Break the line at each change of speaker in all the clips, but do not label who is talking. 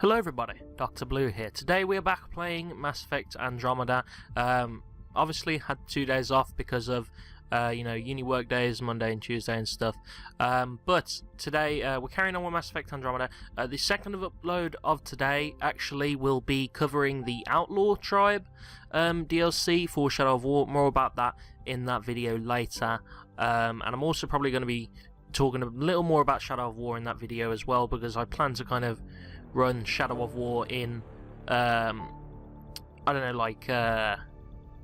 Hello everybody, Dr. Blue here. Today we are back playing Mass Effect Andromeda. Obviously had 2 days off because of uni work days, Monday and Tuesday and stuff. But today we're carrying on with Mass Effect Andromeda. The second upload of today actually will be covering the Outlaw Tribe DLC for Shadow of War. More about that in that video later. And I'm also probably going to be talking a little more about Shadow of War in that video as well, because I plan to kind of run Shadow of War in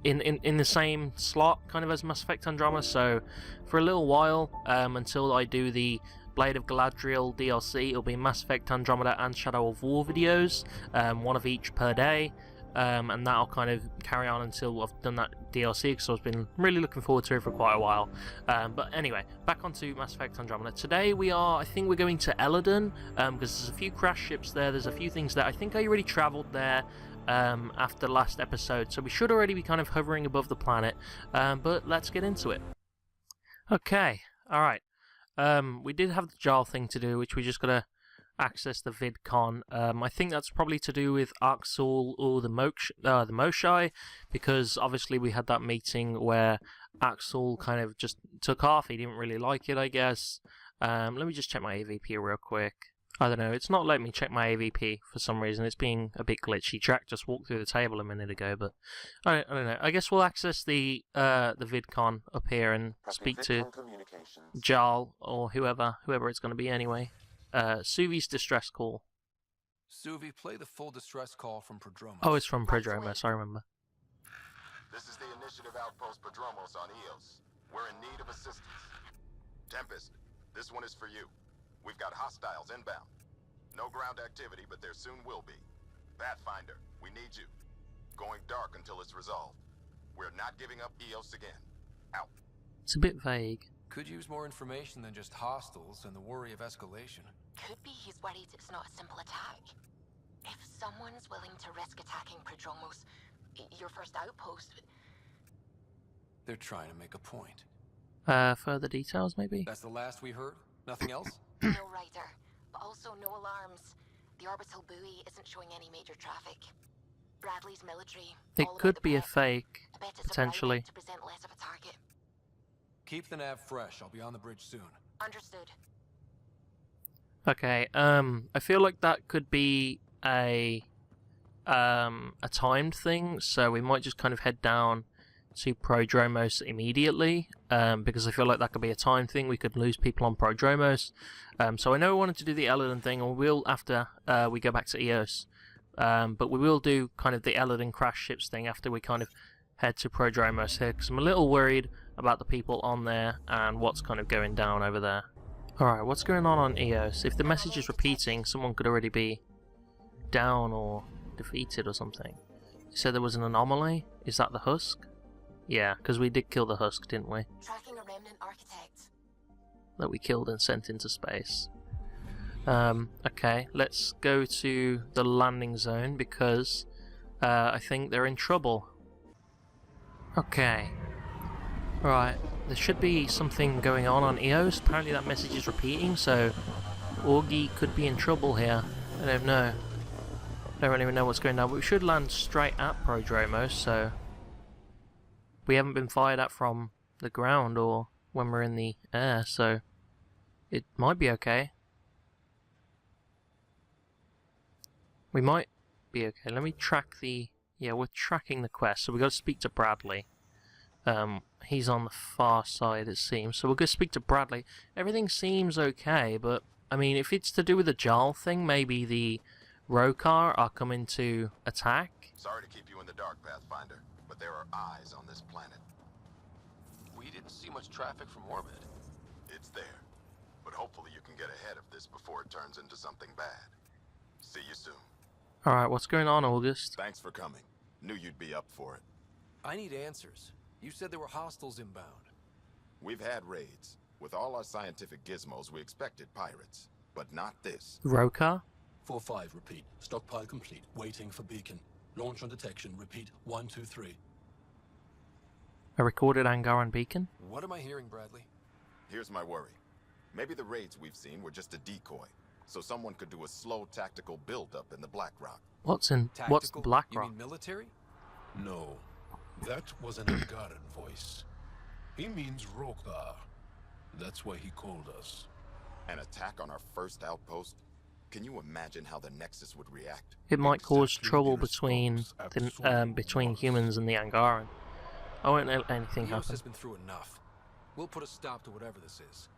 in the same slot kind of as Mass Effect Andromeda. So for a little while, until I do the Blade of Galadriel DLC, it'll be Mass Effect Andromeda and Shadow of War videos, one of each per day. And that'll kind of carry on until I've done that DLC, because I've been really looking forward to it for quite a while. But anyway, back onto Mass Effect Andromeda. Today I think we're going to Eladon, because there's a few crash ships there, there's a few things there. I think I already travelled there after the last episode, so we should already be kind of hovering above the planet, but let's get into it. Okay, alright. We did have the JAL thing to do, which we just gotta access the VidCon. I think that's probably to do with Axel or the Moshai, because obviously we had that meeting where Axel kind of just took off. He didn't really like it, I guess. Let me just check my AVP real quick. I don't know, it's not letting me check my AVP for some reason. It's being a bit glitchy. Jack just walked through the table a minute ago, but I don't know. I guess we'll access the VidCon up here and speak to Jal or whoever it's going to be anyway. Suvi's distress call.
Suvi, play the full distress call from Prodromos.
Oh, it's from Prodromos, I remember.
This is the Initiative Outpost Prodromos on Eos. We're in need of assistance. Tempest, this one is for you. We've got hostiles inbound. No ground activity, but there soon will be. Pathfinder, we need you. Going dark until it's resolved. We're not giving up Eos again. Out.
It's a bit vague.
Could use more information than just hostiles and the worry of escalation.
Could be he's worried it's not a simple attack. If someone's willing to risk attacking Prodromos, your first outpost...
They're trying to make a point.
Further details, maybe?
That's the last we heard? Nothing else?
No rider, but also no alarms. The orbital buoy isn't showing any major traffic. Bradley's military...
It could be a fake,
I bet it's
potentially.
to present less of a target.
Keep the nav fresh. I'll be on the bridge soon.
Understood.
Okay, I feel like that could be a timed thing, so we might just kind of head down to Prodromos immediately, because I feel like that could be a timed thing. We could lose people on Prodromos. So I know we wanted to do the Eladon thing, or we'll after we go back to Eos. But we will do kind of the Eladon crash ships thing after we kind of head to Prodromos here, because I'm a little worried about the people on there and what's kind of going down over there. Alright, what's going on Eos? If the message is repeating, someone could already be down or defeated or something. You said there was an anomaly? Is that the Husk? Yeah, because we did kill the Husk, didn't we?
Tracking a remnant architect.
That we killed and sent into space. Okay, let's go to the landing zone, because I think they're in trouble. Okay. Right, there should be something going on Eos. Apparently that message is repeating, so Augie could be in trouble here. I don't know. Don't really know what's going on, but we should land straight at Prodromos, so we haven't been fired at from the ground or when we're in the air, so it might be okay. We might be okay. Let me track the... Yeah, we're tracking the quest, so we've got to speak to Bradley. He's on the far side, it seems, so we'll go speak to Bradley. Everything seems okay, but, I mean, if it's to do with the JAL thing, maybe the Rokar are coming to attack?
Sorry to keep you in the dark, Pathfinder, but there are eyes on this planet.
We didn't see much traffic from orbit.
It's there, but hopefully you can get ahead of this before it turns into something bad. See you soon.
Alright, what's going on, August?
Thanks for coming. Knew you'd be up for it.
I need answers. You said there were hostiles inbound.
We've had raids. With all our scientific gizmos, we expected pirates. But not this.
Rokar?
4-5, repeat. Stockpile complete. Waiting for beacon. Launch on detection. Repeat. 1, 2, 3.
A recorded Angaran beacon?
What am I hearing, Bradley?
Here's my worry. Maybe the raids we've seen were just a decoy. so someone could do a slow tactical build-up in the Black Rock.
What's the
Tactical?
Black
You
Rock?
mean military?
No, that was an Angaran voice. He means Rokar. That's why he called us.
An attack on our first outpost? Can you imagine how the Nexus would react?
It might cause
Exactly
trouble
the
between
response
the,
absolutely
between
was.
humans and the Angaran. I won't let anything
Eos
happen.
has been through enough. We'll put a stop to whatever this is.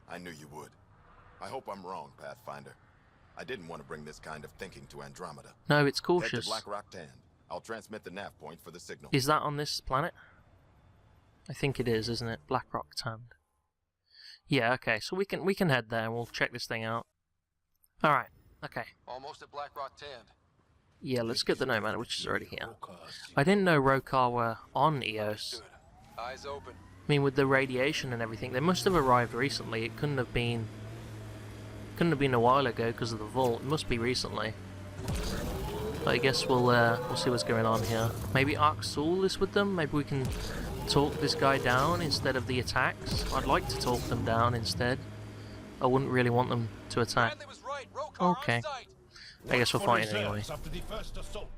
I knew you would. I hope I'm wrong, Pathfinder. I didn't want to bring this kind of thinking to Andromeda.
No, it's
Head to
cautious.
Black Rock Tand. I'll transmit the nav point for the signal.
Is that on this planet? I think it is, isn't it? Black Rock Tand. Yeah, okay, so we can head there and we'll check this thing out. Alright, okay.
Almost at Black Rock Tand.
Yeah, let's get the Nomad, which is already here.
Rokar
I didn't know Rokar were on Eos.
Good. Eyes open.
I mean, with the radiation and everything, they must have arrived recently. It couldn't have been a while ago because of the vault. It must be recently. But I guess we'll see what's going on here. Maybe Arksul is with them. Maybe we can talk this guy down instead of the attacks. I'd like to talk them down instead. I wouldn't really want them to attack.
Bradley was right. Rokar
Okay.
on sight.
I guess we're fighting anyway.
After the first assault.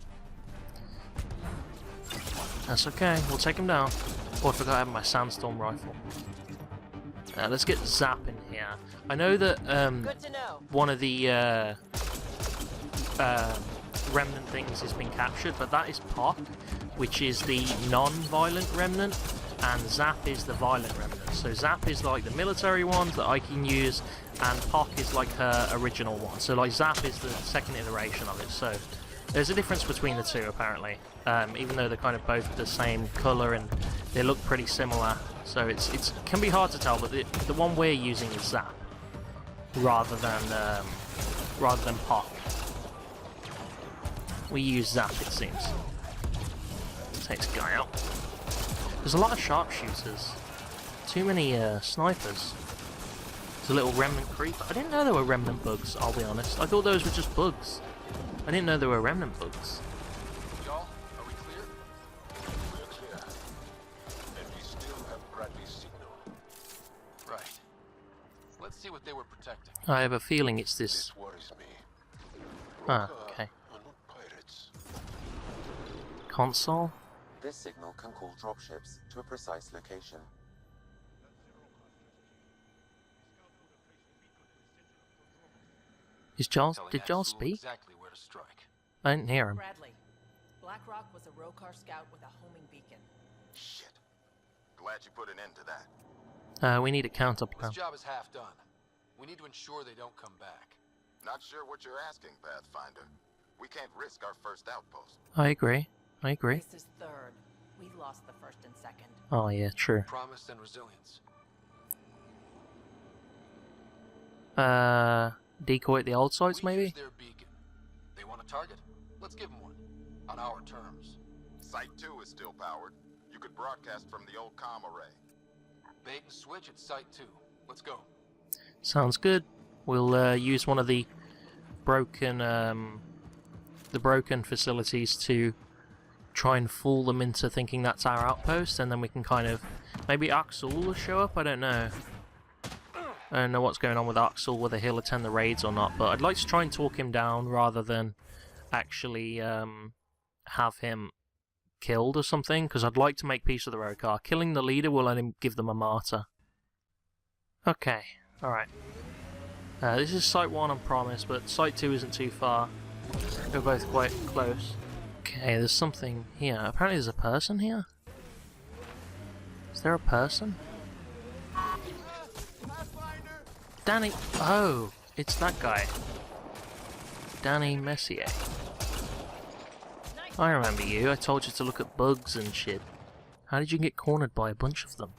That's okay. We'll take him down. Oh, I forgot I have my sandstorm rifle. Let's get Zap in here. I know that
Good to know.
one of the remnant things has been captured, but that is Pock, which is the non-violent remnant, and Zap is the violent remnant. So Zap is like the military ones that I can use, and Pock is like her original one. So like Zap is the second iteration of it. So there's a difference between the two apparently, even though they're kind of both the same colour and they look pretty similar. So it can be hard to tell, but the one we're using is Zap rather than Pock. We use Zap, it seems. Take this guy out. There's a lot of sharpshooters. Too many snipers. There's a little remnant creeper. I didn't know there were remnant bugs, I'll be honest. I thought those were just bugs. I didn't know there were remnant bugs.
Y'all, are we clear?
We're clear. And we still have Bradley's signal.
Right. Let's see what they were protecting.
I have a feeling it's this.
This worries me.
Ah,
Rokar
okay.
are not pirates.
Console?
This signal can call dropships to a precise location.
Is Giles,
Telling
did Giles
Axel
speak?
exactly where to strike.
I didn't hear him.
Bradley, Black Rock was a Rokar scout with a homing beacon.
Shit. Glad you put an end to that.
We need a counter
This
plan.
job is half done. We need to ensure they don't come back.
Not sure what you're asking, Pathfinder. We can't risk our first outpost.
I agree. I agree.
This is third. We lost the first and second.
Oh yeah, true.
Promise and resilience.
Decoy at the old sites,
We
maybe?
use their beacon. They want a target? Let's give them one. On our terms.
Site 2 is still powered. You could broadcast from the old comm array.
Bait and switch at Site 2. Let's go.
Sounds good. We'll use one of the broken facilities to try and fool them into thinking that's our outpost, and then we can kind of maybe Axel will show up. I don't know. I don't know what's going on with Axel, whether he'll attend the raids or not. But I'd like to try and talk him down rather than actually have him killed or something, because I'd like to make peace with the Rokar. Killing the leader will let him give them a martyr. Okay, alright. This is Site 1 on Promise, but Site 2 isn't too far. They're both quite close. Okay, there's something here. Apparently there's a person here? Is there a person? Danny! Oh! It's that guy. Danny Messier. I remember you. I told you to look at bugs and shit. How did you get cornered by a bunch of them?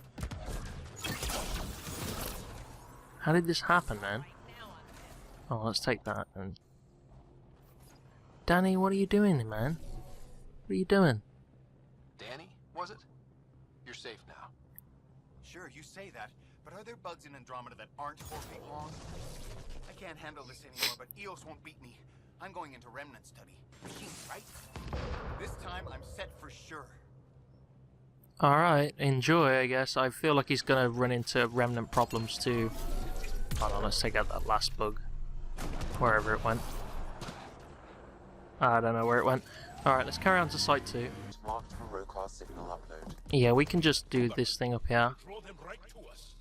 How did this happen, man? Oh, let's take that and... Danny, what are you doing, man? What are you doing?
Danny, was it? You're safe now.
Sure, you say that, but are there bugs in Andromeda that aren't 4 feet long? I can't handle this anymore, but Eos won't beat me. I'm going into remnant study. Machines, right? This time, I'm set for sure.
Alright, enjoy, I guess. I feel like he's gonna run into remnant problems too. Hold on, let's take out that last bug. Wherever it went. I don't know where it went. Alright, let's carry on to Site 2.
Marked for Rokar signal upload.
Yeah, we can just do this thing up here.
Throw them right to us.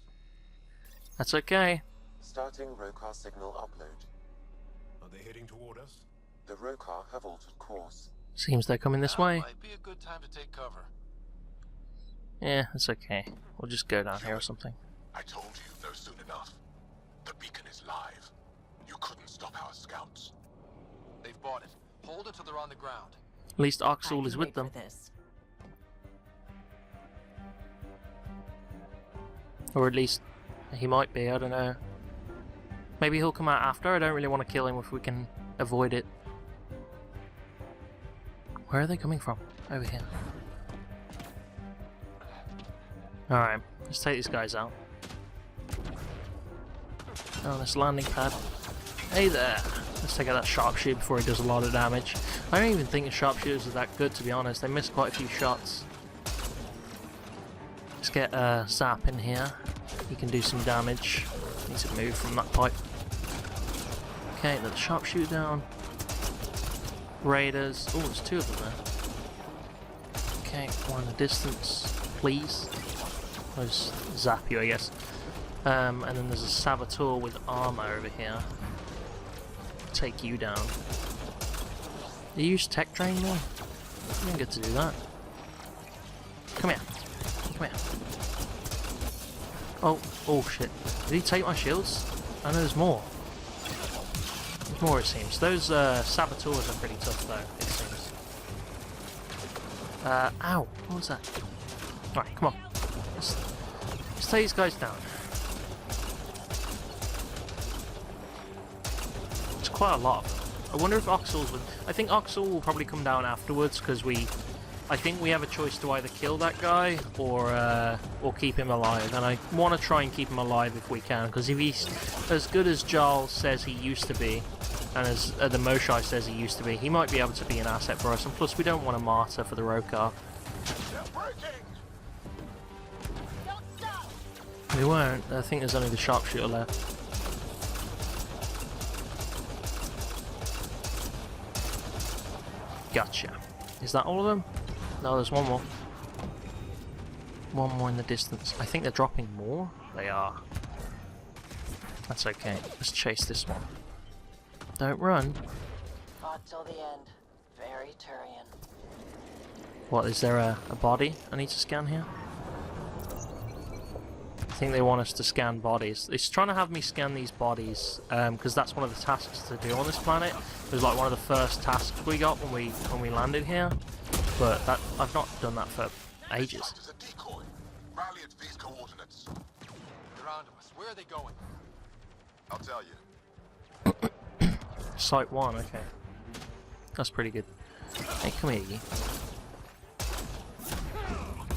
That's okay.
Starting Rokar signal upload.
Are they heading toward us?
The Rokar have altered course.
Seems they're coming this way.
Might be a good time to take cover.
Yeah, it's okay. We'll just go down here or something.
I told you though soon enough. The beacon is live. You couldn't stop our scouts.
They've bought it. Hold it till they're on the ground.
At least Oxul is with them. Or at least he might be, I don't know. Maybe he'll come out after. I don't really want to kill him if we can avoid it. Where are they coming from? Over here. Alright, let's take these guys out. On this landing pad. Hey there! Let's take out that sharpshooter before he does a lot of damage. I don't even think the sharpshooters are that good, to be honest. They miss quite a few shots. Let's get Zap in here. He can do some damage. Needs to move from that pipe. Okay, another sharpshooter down. Raiders. Oh, there's two of them there. Okay, one in the distance, please. Let's zap you, I guess. And then there's a Saboteur with armor over here. Take you down. Do you use Tech Drain though? You don't get to do that. Come here. Come here. Oh shit. Did he take my shields? I know there's more. There's more, it seems. Those Saboteurs are pretty tough though, it seems. Ow! What was that? Alright, come on. Let's take these guys down. It's quite a lot. I wonder if Oxul's would... I think Oxul will probably come down afterwards because I think we have a choice to either kill that guy or keep him alive, and I want to try and keep him alive if we can, because if he's as good as Jarl says he used to be, and as the Moshai says he used to be, he might be able to be an asset for us, and plus we don't want a martyr for the Rokar. We won't. I think there's only the sharpshooter left. Gotcha. Is that all of them? No, there's one more. One more in the distance. I think they're dropping more. They are. That's okay. Let's chase this one. Don't run.
Fought till the end. Very Turian.
What, is there a body I need to scan here? I think they want us to scan bodies. It's trying to have me scan these bodies, because that's one of the tasks to do on this planet. It was like one of the first tasks we got when we landed here. But that, I've not done that for ages.
Rally at these coordinates.
They're onto us. Where are they going?
I'll tell you.
Site 1, okay. That's pretty good. Hey, come here, you.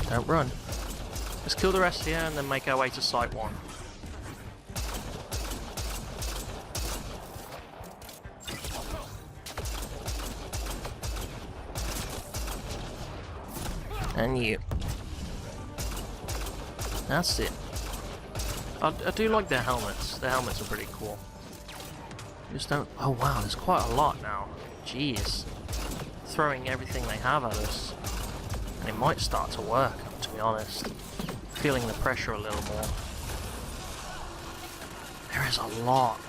Don't run. Let's kill the rest here and then make our way to Site 1. And you. That's it. I do like their helmets. Their helmets are pretty cool. Just don't... Oh wow, there's quite a lot now. Jeez. Throwing everything they have at us. And it might start to work, to be honest. Feeling the pressure a little more. There is a lot.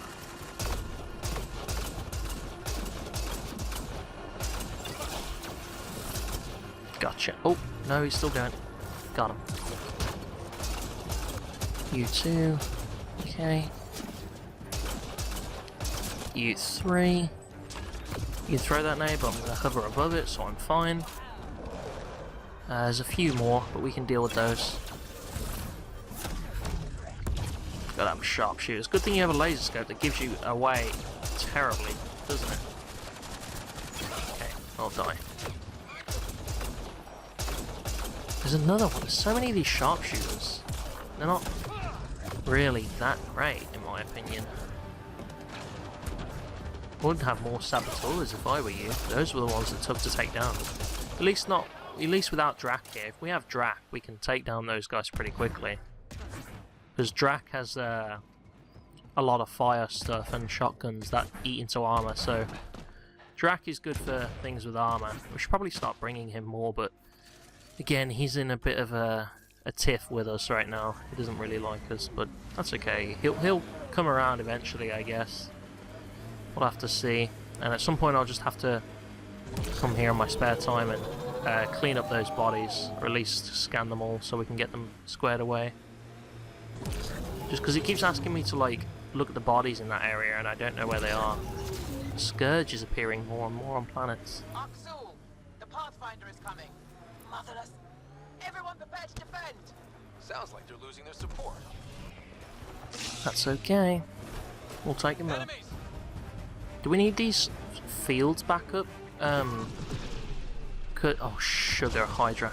Gotcha. Oh, no, he's still going. Got him. You two. Okay. You three. You throw that nade, but I'm going to hover above it, so I'm fine. There's a few more, but we can deal with those. Got to have sharpshooters. Good thing you have a laser scope that gives you away terribly, doesn't it? Okay, I'll die. There's another one. There's so many of these sharpshooters. They're not really that great, in my opinion. Would have more saboteurs if I were you. Those were the ones that took to take down. At least without Drac here. If we have Drac, we can take down those guys pretty quickly. Because Drac has a lot of fire stuff and shotguns that eat into armor, so Drac is good for things with armor. We should probably start bringing him more, but again, he's in a bit of a tiff with us right now. He doesn't really like us, but that's okay. He'll come around eventually, I guess. We'll have to see. And at some point I'll just have to come here in my spare time and clean up those bodies, or at least scan them all so we can get them squared away. Just because it keeps asking me to like look at the bodies in that area and I don't know where they are. Scourge is appearing more and more on planets.
Axel, the Pathfinder is coming. Motherless. Everyone prepared to defend.
Sounds like they're losing their support.
That's okay. We'll take him out. Do we need these fields back up? Oh, sugar Hydra.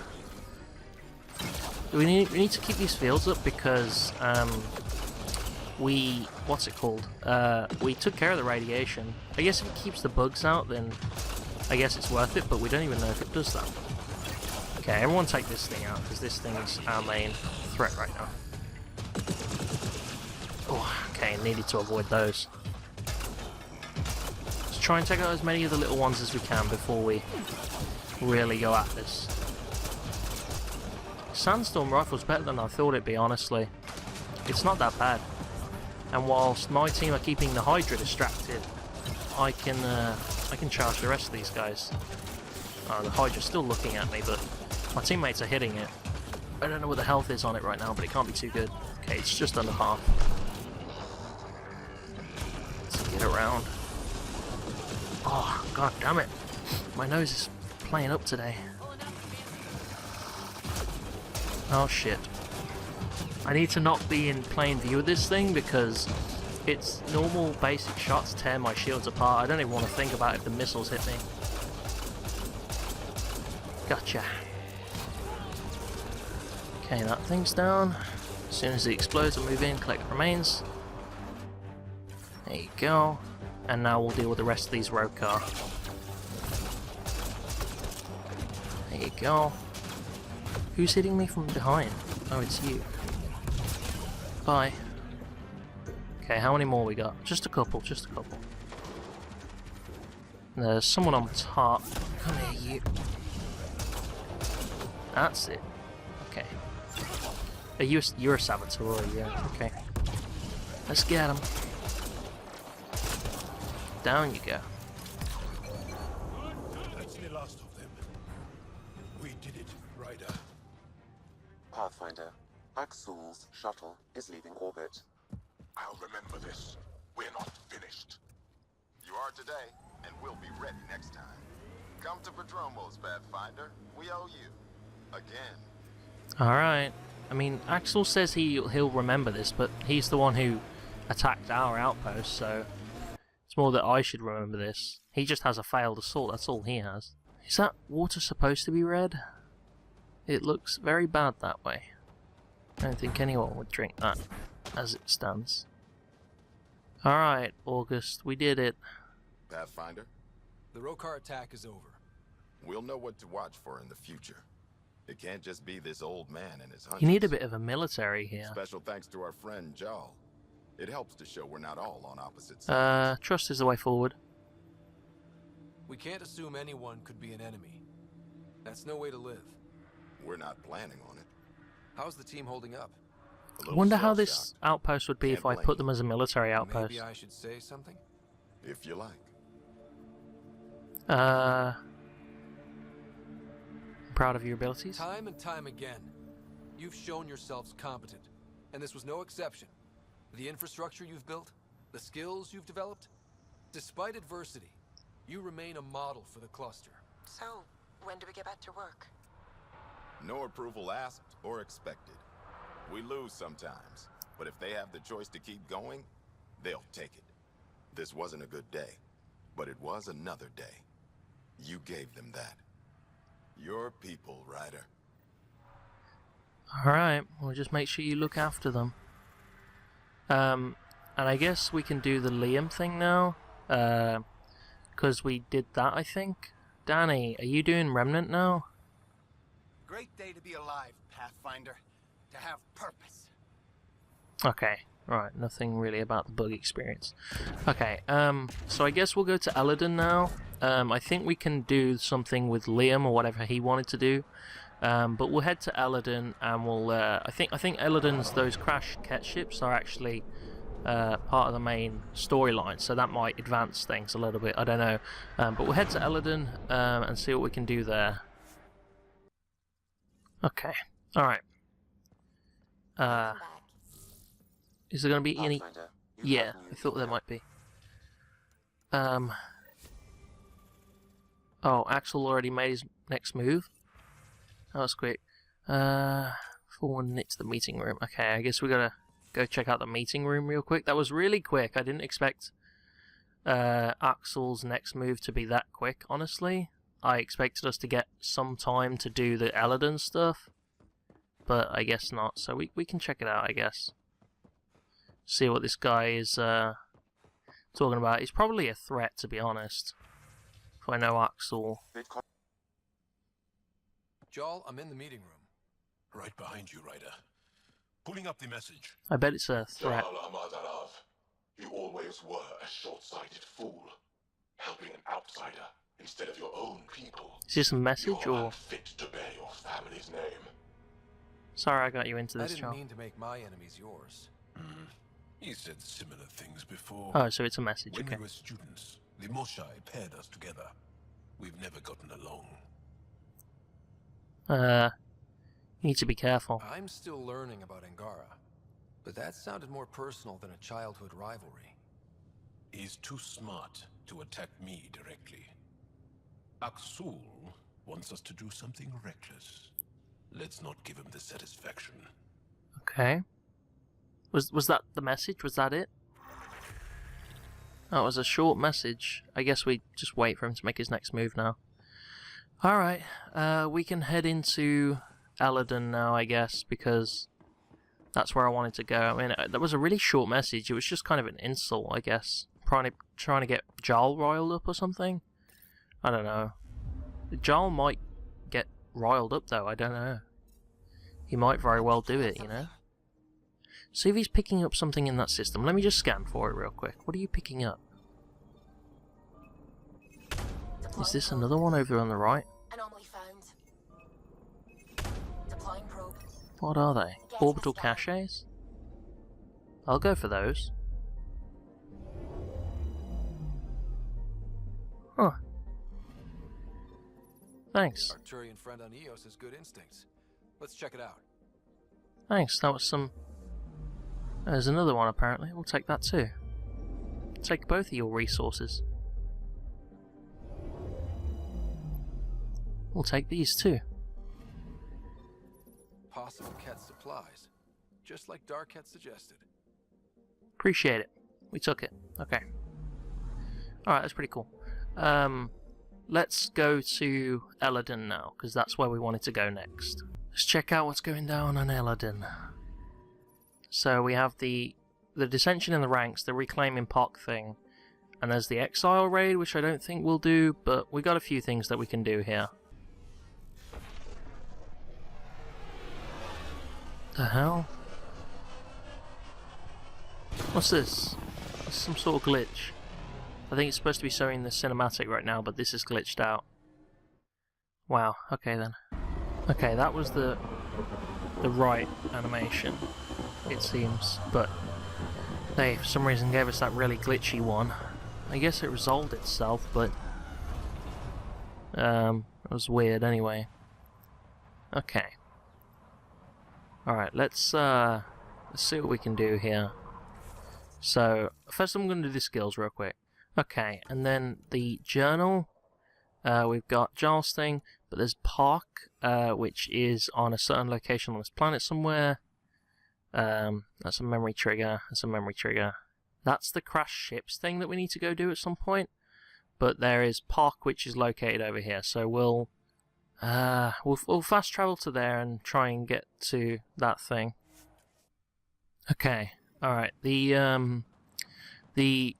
We need to keep these fields up because what's it called? We took care of the radiation. I guess if it keeps the bugs out, then I guess it's worth it, but we don't even know if it does that. Okay, everyone take this thing out, because this thing is our main threat right now. Oh, okay, needed to avoid those. Let's try and take out as many of the little ones as we can before we really go at this. Sandstorm Rifle's better than I thought it'd be, honestly. It's not that bad. And whilst my team are keeping the Hydra distracted, I can charge the rest of these guys. Oh, the Hydra's still looking at me, but my teammates are hitting it. I don't know what the health is on it right now, but it can't be too good. Okay, it's just under half. Let's get around. Oh, god damn it. My nose is playing up today. Oh shit. I need to not be in plain view of this thing because its normal basic shots tear my shields apart. I don't even want to think about if the missiles hit me. Gotcha. Okay, that thing's down. As soon as it explodes, I'll move in, collect remains. There you go. And now we'll deal with the rest of these road car. There you go. Who's hitting me from behind? Oh, it's you. Bye. Okay, how many more we got? Just a couple, just a couple. There's someone on top. Come here, you. That's it. Okay. You're a saboteur, yeah. Okay. Let's get him. Down you go.
That's the last of them. We did it, Ryder.
Pathfinder, Axel's shuttle is leaving orbit.
I'll remember this. We're not finished. You are today, and we'll be ready next time. Come to Prodromos, Pathfinder. We owe you. Again.
Alright. I mean, Axel says he'll remember this, but he's the one who attacked our outpost, so it's more that I should remember this. He just has a failed assault, that's all he has. Is that water supposed to be red? It looks very bad that way. I don't think anyone would drink that as it stands. Alright, August, we did it.
Pathfinder,
The Rokar attack is over.
we'll know what to watch for in the future. It can't just be this old man and his hunters.
You need a bit of a military here.
Special thanks to our friend Jarl. It helps to show we're not all on opposite sides.
Trust is the way forward.
We can't assume anyone could be an enemy. That's no way to live.
We're not planning on it.
How's the team holding up?
A
I
little
wonder how
shell-shocked,
this outpost would be if I
Can't
put
blame
them as a military outpost.
Maybe I should say something?
if you like.
I'm proud of your abilities.
Time and time again, you've shown yourselves competent, and this was no exception. The infrastructure you've built, the skills you've developed, despite adversity, you remain a model for the cluster.
So, when do we get back to work?
No approval asked or expected. We lose sometimes, but if they have the choice to keep going, they'll take it. This wasn't a good day, but it was another day. You gave them that. Your people, Ryder.
Alright, we'll just make sure you look after them. And I guess we can do the Liam thing now. Because we did that, I think. Danny, are you doing Remnant now?
Great day to be alive, Pathfinder. To have purpose.
Okay, Right, nothing really about the bug experience. Okay, so I guess we'll go to Eladon now. I think we can do something with Liam or whatever he wanted to do. But we'll head to Eladon and we'll, I think Eladon's, those crashed Kett ships are actually part of the main storyline, so that might advance things a little bit, I don't know. But we'll head to Eladon and see what we can do there. Okay, alright. Is there going to be any... Yeah, I thought there might be. Oh, Axel already made his next move? That was quick. 4-1 to the meeting room. Okay, I guess we gotta go check out the meeting room real quick. That was really quick. I didn't expect Axel's next move to be that quick, honestly. I expected us to get some time to do the Eladon stuff, but I guess not. So we can check it out, I guess. See what this guy is talking about. He's probably a threat, to be honest. If I know Axel.
Jarl, I'm in the meeting room.
Right behind you, Ryder. Pulling up the message.
I bet it's a threat.
You always were a short-sighted fool, helping an outsider instead of your own people.
Is this a message or?
Unfit to bear your family's name.
Sorry, I got you into this,
I didn't
Jarl.
mean to make my enemies yours.
He said similar things before.
Oh, so it's a message.
When
Okay.
we were students, the Moshai paired us together. We've never gotten along.
You need to be careful.
I'm still learning about Angara, but that sounded more personal than a childhood rivalry.
He's too smart to attack me directly. Axul wants us to do something reckless. Let's not give him the satisfaction.
Okay. Was that the message? Was that it? That was a short message. I guess we just wait for him to make his next move now. Alright, we can head into Eladon now, I guess, because that's where I wanted to go. I mean, that was a really short message. It was just kind of an insult, I guess. Trying to get Jarl riled up or something? I don't know. Jarl might get riled up, though. I don't know. He might very well do it, you know? See if he's picking up something in that system. Let me just scan for it real quick. What are you picking up? Is this another one over on the right?
Anomaly found. Deploying probe.
What are they? Orbital caches? I'll go for those. Huh. Thanks.
Arcturian friend on Eos has good instincts. Let's check it out.
Thanks, that was some... There's another one apparently. We'll take that too. Take both of your resources. We'll take these too.
Possible Kett supplies, just like Darkett suggested.
Appreciate it. We took it. Okay. Alright, that's pretty cool. Let's go to Eladon now, because that's where we wanted to go next. Let's check out what's going down on Eladon. So we have the dissension in the ranks, the reclaiming Pock thing, and there's the exile raid, which I don't think we'll do, but we got a few things that we can do here. The hell? What's this? It's some sort of glitch. I think it's supposed to be showing the cinematic right now, but this is glitched out. Wow, okay then. Okay, that was the right animation, it seems, but they for some reason gave us that really glitchy one. I guess it resolved itself, but it was weird anyway. Okay. Alright, let's see what we can do here. So, first I'm going to do the skills real quick. Okay, and then the journal. We've got Jarl's thing, but there's Park, which is on a certain location on this planet somewhere. That's a memory trigger. That's a memory trigger. That's the crash ships thing that we need to go do at some point. But there is Park, which is located over here. So we'll fast travel to there and try and get to that thing. Okay, all right. The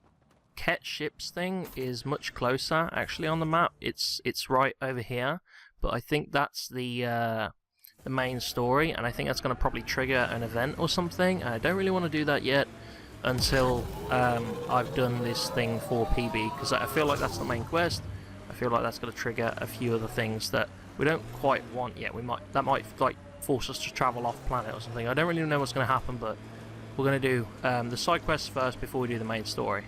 Kett ships thing is much closer actually on the map. It's right over here, but I think that's the the main story, and I think that's going to probably trigger an event or something. I don't really want to do that yet until I've done this thing for PB, because I feel like that's the main quest. I feel like that's going to trigger a few other things that we don't quite want yet. That might like force us to travel off planet or something. I don't really know what's going to happen, but we're going to do the side quests first before we do the main story.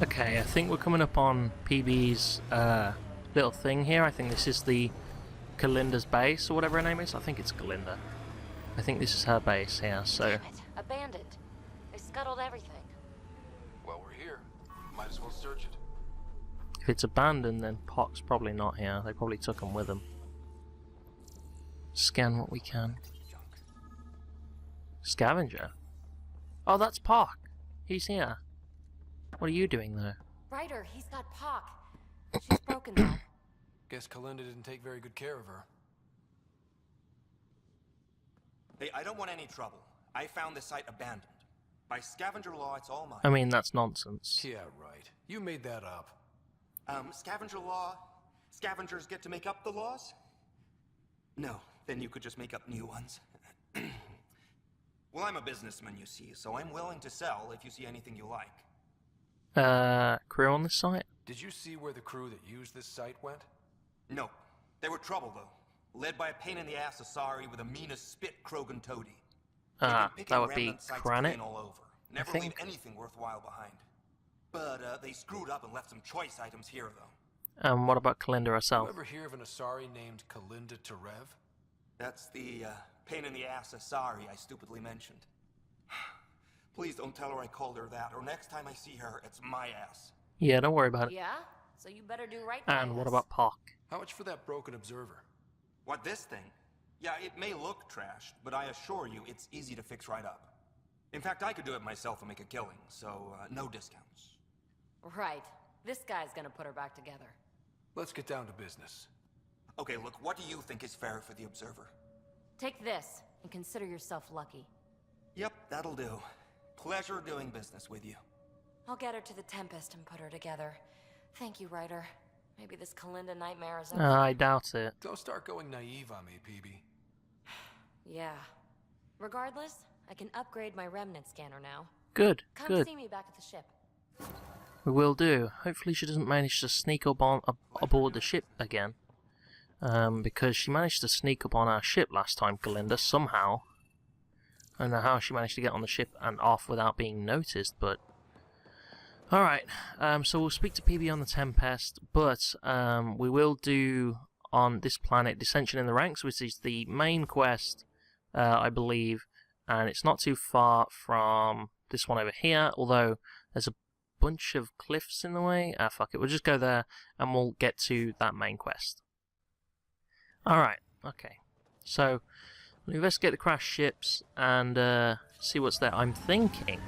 Okay, I think we're coming up on PB's little thing here. I think this is the Galinda's base, or whatever her name is. I think it's Galinda. I think this is her base here, so...
Damn it. Abandoned. They scuttled everything.
Well, we're here. Might as well search it.
If it's abandoned, then Pock's probably not here. They probably took him with them. Scan what we can. Scavenger? Oh, that's Pock. He's here. What are you doing there?
Ryder, he's got Pock. She's broken though.
Guess Kalinda didn't take very good care of her.
Hey, I don't want any trouble. I found the site abandoned. By scavenger law, it's all mine.
I mean, that's nonsense.
Yeah, right. You made that up.
Scavenger law? Scavengers get to make up the laws? No, then you could just make up new ones. Well, I'm a businessman, you see, so I'm willing to sell if you see anything you like.
Crew on this site?
Did you see where the crew that used this site went?
No. They were trouble, though. Led by a pain-in-the-ass Asari with a mean as spit Krogan toady.
That would be Kranit,
all over. Never leave anything worthwhile behind. But they screwed up and left some choice items here, though.
What about Kalinda herself?
You ever hear of an Asari named Kalinda Terev?
That's the pain-in-the-ass Asari I stupidly mentioned. Please don't tell her I called her that, or next time I see her, it's my ass.
Yeah, don't worry about it.
Yeah? So you better do right by
And what
us.
about Pock?
How much for that broken observer?
What, this thing? Yeah, it may look trashed, but I assure you it's easy to fix right up. In fact, I could do it myself and make a killing, so no discounts.
Right. This guy's gonna put her back together.
Let's get down to business.
Okay, look, what do you think is fair for the observer?
Take this, and consider yourself lucky.
Yep, that'll do. Pleasure doing business with you.
I'll get her to the Tempest and put her together. Thank you, Ryder. Maybe this Kalinda nightmare is over.
I doubt it.
Don't start going naive on me, PB.
Yeah. Regardless, I can upgrade my remnant scanner now.
Good,
Come
good.
see me back at the ship.
We will do. Hopefully she doesn't manage to sneak up on aboard the ship again. Because she managed to sneak up on our ship last time, Galinda, somehow. I don't know how she managed to get on the ship and off without being noticed, but... Alright, so we'll speak to PB on the Tempest, but we will do on this planet Dissension in the Ranks, which is the main quest, I believe, and it's not too far from this one over here, although there's a bunch of cliffs in the way. Fuck it, we'll just go there and we'll get to that main quest. Alright, okay, so we'll investigate the crashed ships and see what's there. I'm thinking,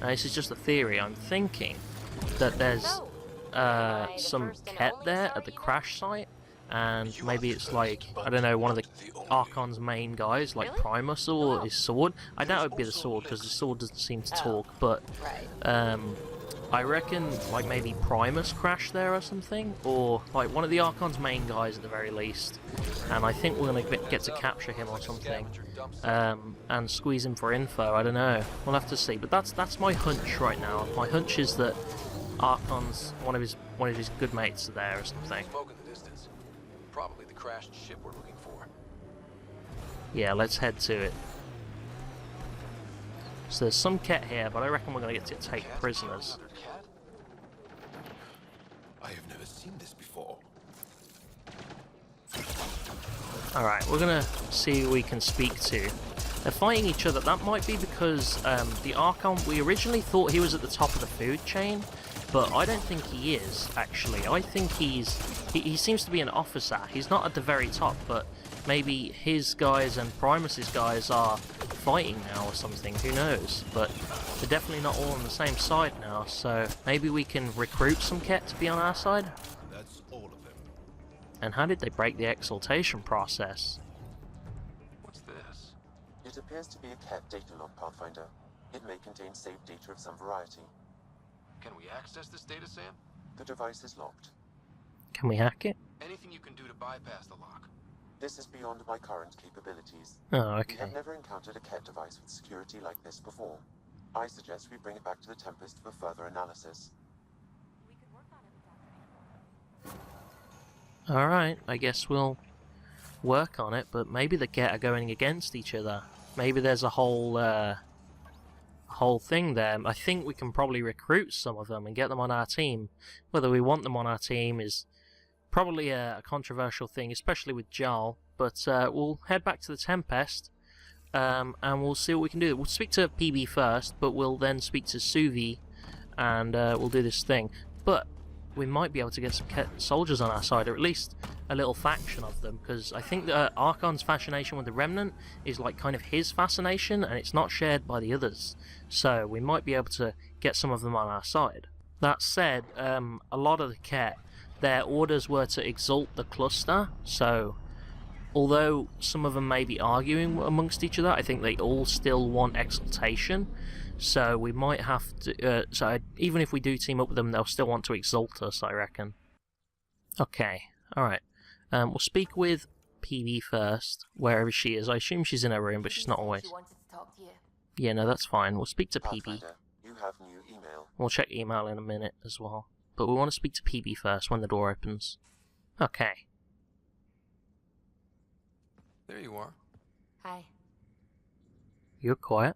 this is just a theory, I'm thinking that there's some Kett there at the crash site, and maybe it's like, I don't know, one of the Archon's main guys, like Primus or his sword. I doubt it would be the sword, because the sword doesn't seem to talk, but I reckon like maybe Primus crashed there or something, or like one of the Archon's main guys at the very least, and I think we're going to get to capture him or something, and squeeze him for info. I don't know, we'll have to see, but that's my hunch right now. My hunch is that Archon's one of his good mates are there or something.
Smoke in the distance. Probably the crashed ship we're looking for.
Yeah, let's head to it. So there's some Kett here, but I reckon we're going to get to take prisoners.
I have never seen this before.
Alright, we're going to see who we can speak to. They're fighting each other. That might be because the Archon, we originally thought he was at the top of the food chain, but I don't think he is, actually. I think he seems to be an officer. He's not at the very top, but maybe his guys and Primus's guys are fighting now or something, who knows, but they're definitely not all on the same side now, so maybe we can recruit some Kett to be on our side?
That's all of them.
And how did they break the exaltation process?
What's this? It appears to be a Kett data log, Pathfinder. It may contain saved data of some variety.
Can we access this data, Sam?
The device is locked.
Can we hack it?
Anything you can do to bypass the lock?
This is beyond my current capabilities.
Oh,
We
okay.
have never encountered a Kett device with security like this before. I suggest we bring it back to the Tempest for further analysis.
Alright, I guess we'll work on it, but maybe the Kett are going against each other. Maybe there's a whole thing there. I think we can probably recruit some of them and get them on our team. Whether we want them on our team is probably a controversial thing, especially with Jarl, but we'll head back to the Tempest, and we'll see what we can do. We'll speak to PB first, but we'll then speak to Suvi, and we'll do this thing. But we might be able to get some soldiers on our side, or at least a little faction of them, because I think that Archon's fascination with the Remnant is like kind of his fascination, and it's not shared by the others. So we might be able to get some of them on our side. That said, a lot of the Kett, their orders were to exalt the cluster, so although some of them may be arguing amongst each other, I think they all still want exaltation. So we might have to, even if we do team up with them, they'll still want to exalt us, I reckon. Okay, alright. We'll speak with PB first, wherever she is. I assume she's in her room, but she's not always.
She wanted to talk to you.
Yeah, no, that's fine. We'll speak to PB.
Pathfinder, you have new email.
We'll check email in a minute as well. But we want to speak to PB first when the door opens. Okay.
There you are.
Hi.
You're quiet.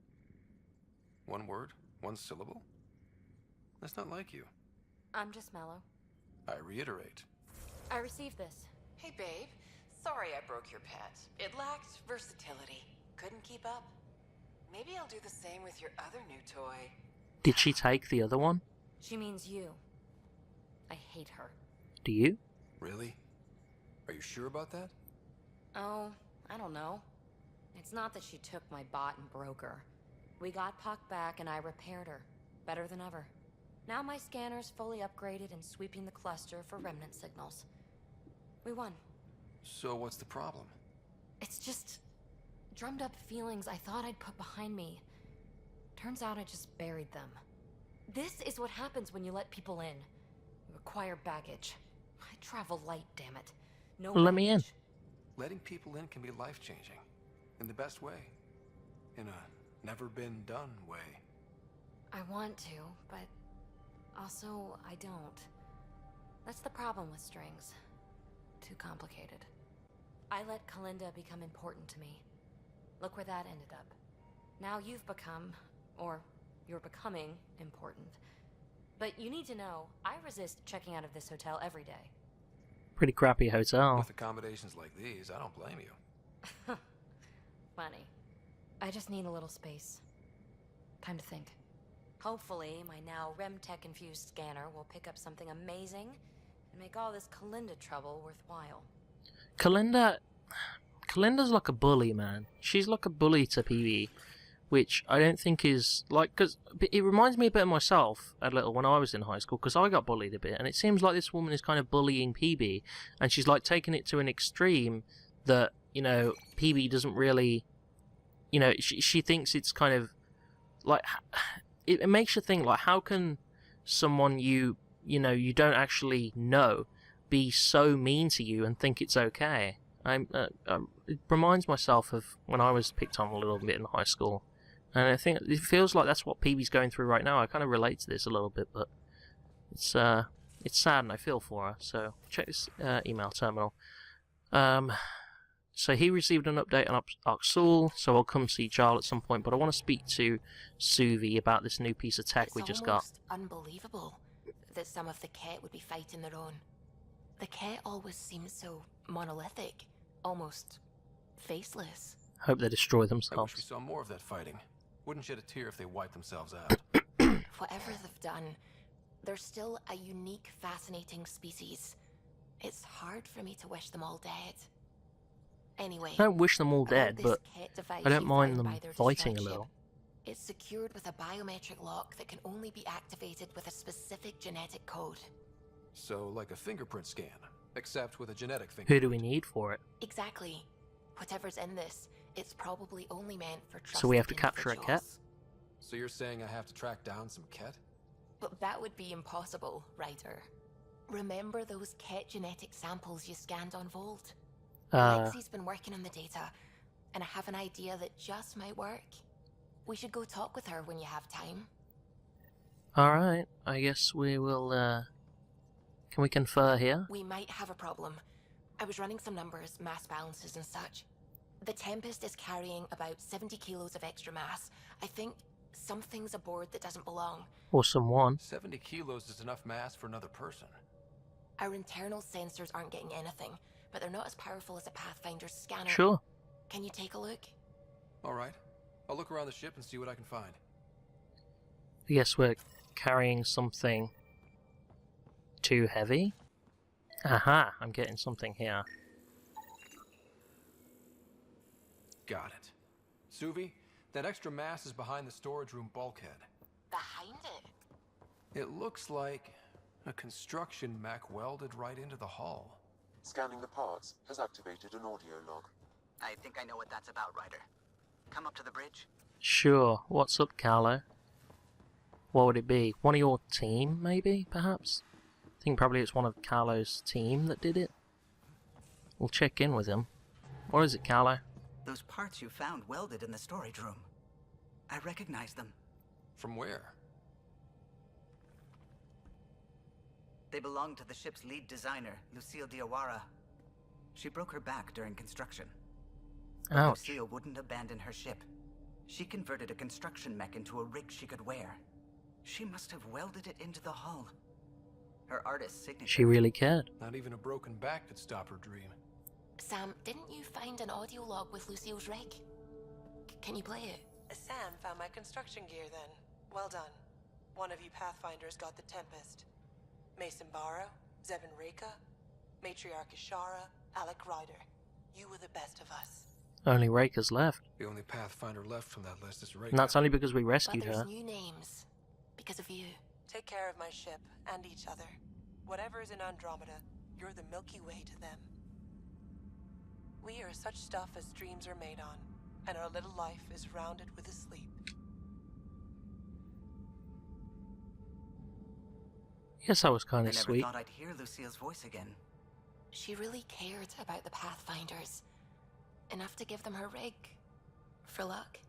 One word, one syllable. That's not like you.
I'm just mellow.
I reiterate.
I received this.
Hey, babe. Sorry I broke your pet. It lacked versatility. Couldn't keep up. Maybe I'll do the same with your other new toy.
Did she take the other one?
She means you. I hate her.
Do you?
Really? Are you sure about that?
Oh, I don't know. It's not that she took my bot and broke her. We got Puck back and I repaired her. Better than ever. Now my scanner's fully upgraded and sweeping the cluster for remnant signals. We won.
So what's the problem?
It's just drummed up feelings I thought I'd put behind me. Turns out I just buried them. This is what happens when you let people in. You acquire baggage. I travel light, damn it. No
Let me in.
baggage.
Letting people in can be life-changing. In the best way. In a never-been-done way.
I want to, but also I don't. That's the problem with strings. Too complicated. I let Kalinda become important to me. Look where that ended up. Now you've become, or you're becoming, important. But you need to know, I resist checking out of this hotel every day.
Pretty crappy hotel.
With accommodations like these, I don't blame you.
Funny. I just need a little space. Time to think. Hopefully, my now RemTech-infused scanner will pick up something amazing and make all this Kalinda trouble worthwhile.
Kalinda's like a bully, man. She's like a bully to PB, which I don't think is like, because it reminds me a bit of myself a little when I was in high school, because I got bullied a bit, and it seems like this woman is kind of bullying PB, and she's like taking it to an extreme that, you know, PB doesn't really, you know, she thinks it's kind of like, it makes you think, like, how can someone you don't actually know be so mean to you and think it's okay? It reminds myself of when I was picked on a little bit in high school, and I think it feels like that's what PB's going through right now. I kind of relate to this a little bit, but it's sad and I feel for her. So check this email terminal. So he received an update on Oxul, so I'll come see Jarl at some point, but I want to speak to Suvi about this new piece of tech we just got.
It's almost unbelievable that some of the Kett would be fighting their own. The Kett always seem so monolithic, almost faceless.
Hope they destroy
I wish we
themselves.
saw more of that fighting. Wouldn't shed a tear if they wiped themselves out.
Whatever they've done, they're still a unique, fascinating species. It's hard for me to wish them all dead. Anyway,
I don't wish them all dead,
about
but
this Kett device
I don't
you
mind
found
them
by their
fighting a
distraction.
little.
It's secured with a biometric lock that can only be activated with a specific genetic code.
So, like a fingerprint scan, except with a genetic
Who
fingerprint.
do we need for it?
Exactly. Whatever's in this, it's probably only meant for trusted
So we have to capture a Kett?
individuals.
So you're saying I have to track down some Kett?
But that would be impossible, Ryder. Remember those Kett genetic samples you scanned on Volt? Lexi's been working on the data, and I have an idea that just might work. We should go talk with her when you have time.
Alright, I guess we will, can we confer here?
We might have a problem. I was running some numbers, mass balances and such. The Tempest is carrying about 70 kilos of extra mass. I think something's aboard that doesn't belong.
Or someone.
70 kilos is enough mass for another person.
Our internal sensors aren't getting anything, but they're not as powerful as a Pathfinder's scanner.
Sure.
Can you take a look?
Alright. I'll look around the ship and see what I can find.
I guess we're carrying something too heavy. Aha, I'm getting something here.
Got it. Suvi, that extra mass is behind the storage room bulkhead.
Behind it?
It looks like a construction mech welded right into the hull.
Scanning the parts has activated an audio log.
I think I know what that's about, Ryder. Come up to the bridge.
Sure. What's up, Carlo? What would it be? One of your team, maybe, perhaps? I think probably it's one of Carlo's team that did it. We'll check in with him. What is it, Carlo?
Those parts you found welded in the storage room. I recognize them.
From where?
They belong to the ship's lead designer, Lucille Diawara. She broke her back during construction.
Ouch.
Lucille wouldn't abandon her ship. She converted a construction mech into a rig she could wear. She must have welded it into the hull. Her artist's signature.
She really cared.
Not even a broken back could stop her dream.
Sam, didn't you find an audio log with Lucille's rig? Can you play it?
Sam found my construction gear then. Well done. One of you Pathfinders got the Tempest. Mason Barrow, Zevin Reka, Matriarch Ishara, Alec Ryder. You were the best of us.
Only Raka's left.
The only Pathfinder left from that list is Raka.
And that's only because we rescued
But there's
her.
new names. Because of you.
Take care of my ship and each other. Whatever is in Andromeda, you're the Milky Way to them. We are such stuff as dreams are made on, and our little life is rounded with a sleep.
Yes, that was kind
I
of
never
sweet.
thought I'd hear Lucille's voice again.
She really cared about the Pathfinders. Enough to give them her rig. For luck.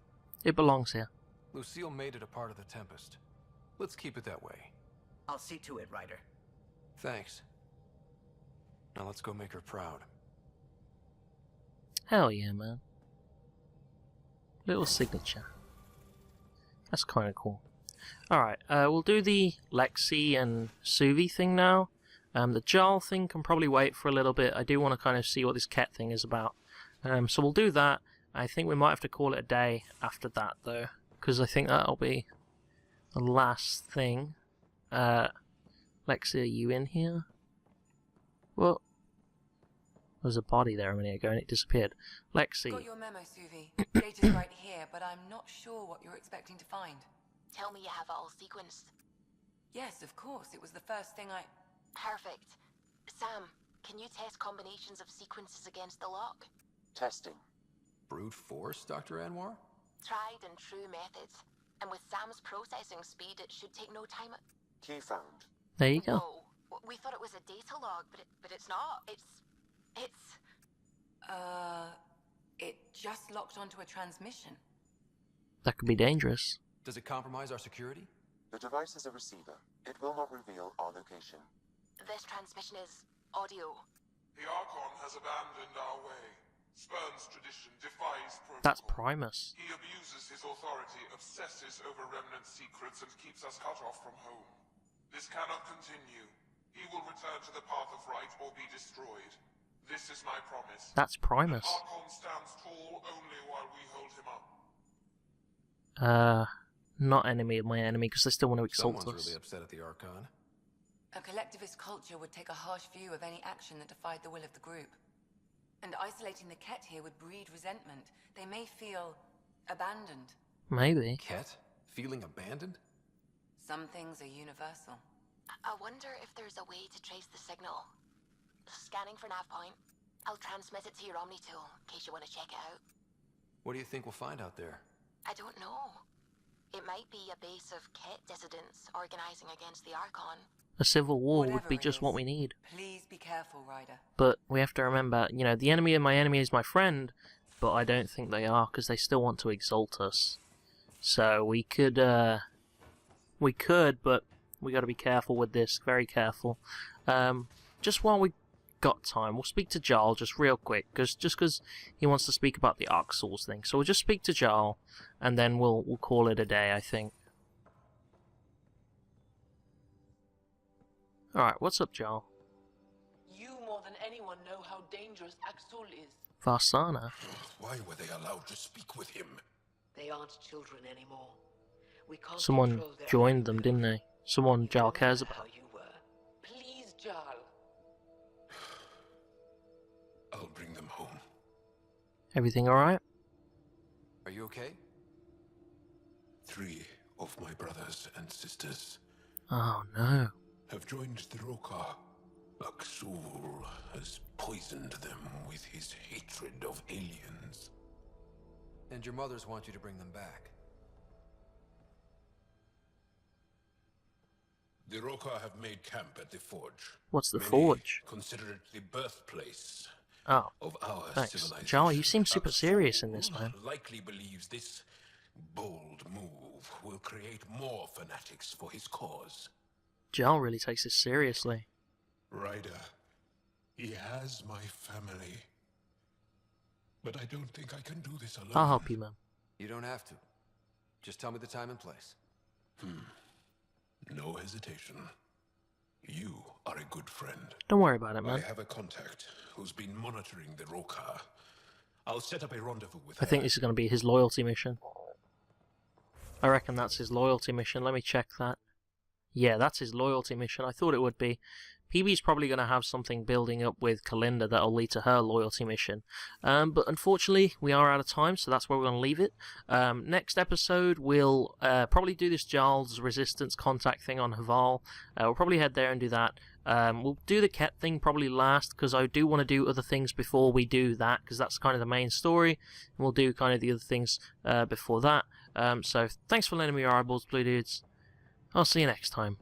It belongs here.
Lucille made it a part of the Tempest. Let's keep it that way.
I'll see to it, Ryder.
Thanks. Now let's go make her proud.
Hell yeah, man. Little signature. That's kind of cool. Alright, we'll do the Lexi and Suvi thing now. The Jarl thing can probably wait for a little bit. I do want to kind of see what this Kett thing is about. So we'll do that. I think we might have to call it a day after that, though. Because I think that'll be the last thing. Lexi, are you in here? What? There was a body there a minute ago and it disappeared. Lexi.
Got your memo, Suvi. Data's right here, but I'm not sure what you're expecting to find.
Tell me you have it all sequenced.
Yes, of course. It was the first thing I...
Perfect. Sam, can you test combinations of sequences against the lock?
Testing.
Brute force, Dr. Anwar?
Tried and true methods. And with Sam's processing speed, it should take no time.
Key found.
There you go.
No, we thought it was a data log, but it's not. It's...
It just locked onto a transmission.
That could be dangerous.
Does it compromise our security?
The device is a receiver. It will not reveal our location.
This transmission is audio.
The Archon has abandoned our way. Spurns tradition, defies protocol.
That's Primus.
He abuses his authority, obsesses over Remnant secrets, and keeps us cut off from home. This cannot continue. He will return to the path of right or be destroyed. This is my promise.
That's Primus.
The Archon stands tall only while we hold him up.
Not enemy of my enemy, because they still want to exalt
Someone's
us.
really upset at the Archon.
A collectivist culture would take a harsh view of any action that defied the will of the group. And isolating the Kett here would breed resentment. They may feel abandoned.
Maybe.
Kett? Feeling abandoned?
Some things are universal.
I wonder if there's a way to trace the signal. Scanning for nav point. I'll transmit it to your Omni tool, in case you want to check it out.
What do you think we'll find out there?
I don't know. It might be a base of Kett dissidents organizing against the Archon.
A civil war would
Whatever
be
it
just what
is,
we need.
Please be careful, Ryder.
But we have to remember, you know, the enemy of my enemy is my friend, but I don't think they are, because they still want to exalt us. So we could, but we got to be careful with this, very careful. Just while we got time, we'll speak to Jarl just real quick, because he wants to speak about the Arc Souls thing. So we'll just speak to Jarl, and then we'll call it a day, I think. Alright, what's up, Jarl?
You more than anyone know how dangerous Axul is.
Varsana?
Why were they allowed to speak with him?
They aren't children anymore. We can't
Someone
control their
joined them, didn't they? Someone Jarl cares about.
how you were. Please, Jarl.
I'll bring them home.
Everything alright?
Are you okay?
3 of my brothers and sisters
Oh no.
have joined the Roka. Axul has poisoned them with his hatred of aliens.
And your mothers want you to bring them back.
The Roka have made camp at the Forge.
What's the
Many
Forge?
consider it the birthplace
Oh,
of our
thanks.
civilization.
Jarl, you seem super serious in this, man.
Likely believes this bold move will create more fanatics for his cause.
Jarl really takes this seriously.
Ryder, he has my family. But I don't think I can do this alone.
I'll help you, man.
You don't have to. Just tell me the time and place.
No hesitation. You are a good friend.
Don't worry about it, man.
I have a contact who's been monitoring the Roka. I'll set up a rendezvous with
I
her.
think this is going to be his loyalty mission. I reckon that's his loyalty mission. Let me check that. Yeah, that's his loyalty mission. I thought it would be. PB's probably going to have something building up with Kalinda that'll lead to her loyalty mission. But unfortunately, we are out of time, so that's where we're going to leave it. Next episode, we'll probably do this Jarl's Resistance contact thing on Haval. We'll probably head there and do that. We'll do the Kett thing probably last, because I do want to do other things before we do that, because that's kind of the main story. And we'll do kind of the other things before that. So thanks for lending me your eyeballs, Blue Dudes. I'll see you next time.